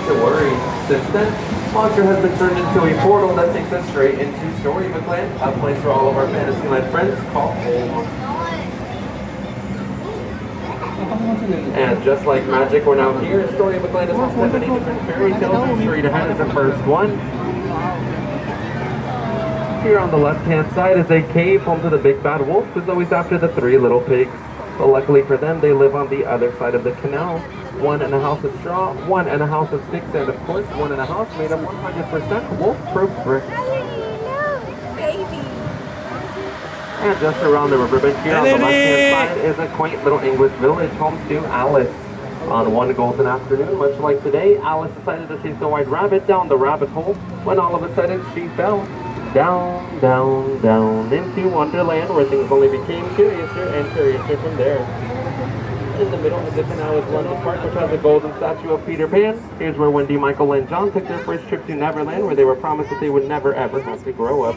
to worry. Since then, Monster has been turned into a portal that takes us straight into Storybookland, a place for all of our Fantasyland friends called home. And just like magic, we're now here. Storybookland is home to many different fairy tales, and Straight Ahead is the first one. Here on the left-hand side is a cave home to the big bad wolf, who's always after the three little pigs. But luckily for them, they live on the other side of the canal. One in a house of straw, one in a house of sticks, and of course, one in a house made of 100% wolf-proof bricks. And just around the riverbank here on the left-hand side is a quaint little English village home to Alice. On one golden afternoon, much like today, Alice decided to chase the white rabbit down the rabbit hole when all of a sudden she fell. Down, down, down into Wonderland, where things only became curiouser and curiouser from there. In the middle of the canal is London Park, which has a golden statue of Peter Pan. Here's where Wendy, Michael, and John took their first trip to Neverland, where they were promised that they would never ever have to grow up.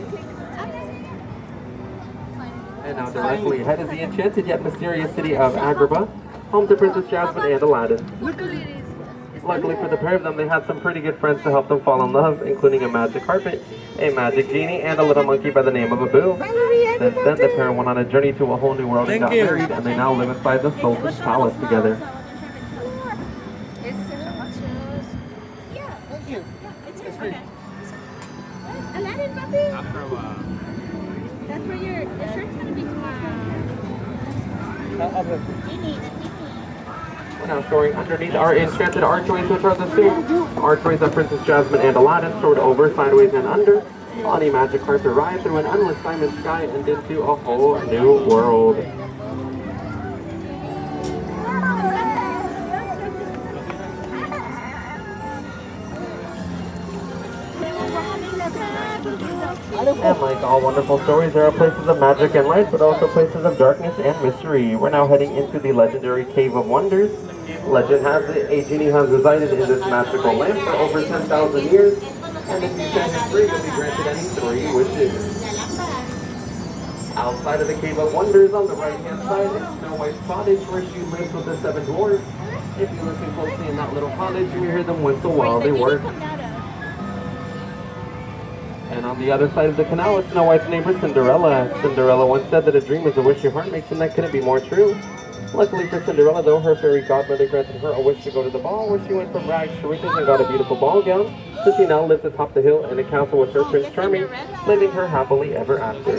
And now directly ahead is the enchanted yet mysterious city of Agrabah, home to Princess Jasmine and Aladdin. Luckily for the pair of them, they had some pretty good friends to help them fall in love, including a magic carpet, a magic genie, and a little monkey by the name of Abu. Since then, the pair went on a journey to a whole new world and got married, and they now live inside the Sultan's palace together. Aladdin, puppy? That's where your shirt's gonna be tomorrow. Genie. We're now storing underneath our enchanted archways, which are the same archways of Princess Jasmine and Aladdin, stored over, sideways, and under, on a magic carpet ride through an endless diamond sky and into a whole new world. And like all wonderful stories, there are places of magic and light, but also places of darkness and mystery. We're now heading into the legendary Cave of Wonders. Legend has it, a genie has resided in this magical land for over 10,000 years, and if you send him free, you'll be granted any 3 wishes. Outside of the Cave of Wonders, on the right-hand side, is Snow White's cottage, where she lives with the 7 dwarves. If you listen closely in that little cottage, you will hear them whistle while they work. And on the other side of the canal is Snow White's neighbor, Cinderella. Cinderella once said that a dream is a wish your heart makes, and that couldn't be more true. Luckily for Cinderella, though, her fairy godmother granted her a wish to go to the ball, where she went from rags to riches and got a beautiful ball gown. So she now lives atop the hill in a castle with her Prince Charming, living her happily ever after.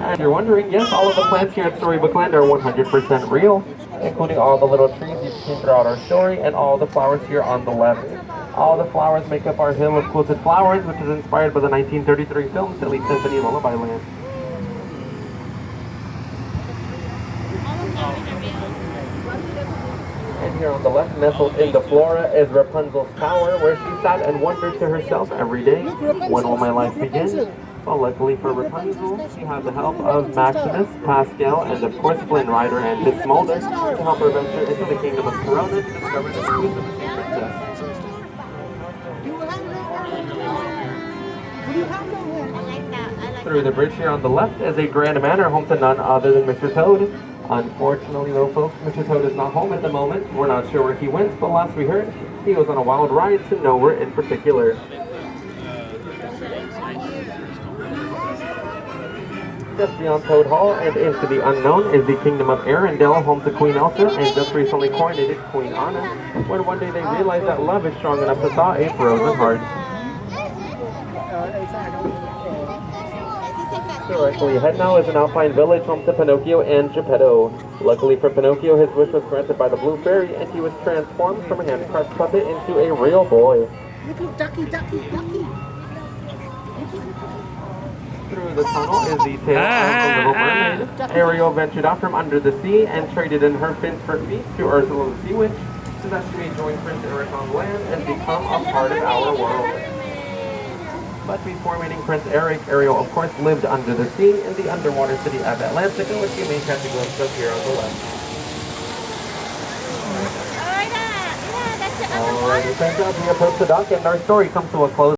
And you're wondering, yes, all of the plants here at Storybookland are 100% real, including all the little trees you've seen throughout our story and all the flowers here on the left. All the flowers make up our hill of quilted flowers, which is inspired by the 1933 film Silly Symphony Lullaby Land. And here on the left, nestled in the flora, is Rapunzel's tower, where she sat and wondered to herself every day, when will my life begin? Well, luckily for Rapunzel, she had the help of Maximus, Pascal, and of course Flynn Rider and Miss Mulder to help her venture into the kingdom of Corona to discover the truth of the sea princess. Through the bridge here on the left is a grand manor home to none other than Mr. Toad. Unfortunately, though, folks, Mr. Toad is not home at the moment. We're not sure where he went, but last we heard, he was on a wild ride to nowhere in particular. Just beyond Toad Hall and into the unknown is the kingdom of Arendelle, home to Queen Elsa and just recently coronated Queen Anna, when one day they realized that love is strong enough to thaw a frozen heart. Directly ahead now is an alpine village home to Pinocchio and Geppetto. Luckily for Pinocchio, his wish was granted by the Blue Fairy, and he was transformed from a hand-crushed puppet into a real boy. Ducky. Through the tunnel is the tale of the Little Mermaid. Ariel ventured out from under the sea and traded in her fins for feet to Ursula the Sea Witch, so that she may join Prince Eric on land and become a part of our world. But before meeting Prince Eric, Ariel of course lived under the sea in the underwater city of Atlantica, which you may catch a glimpse of here on the left. Thank God we approach the dock and our story comes to a close.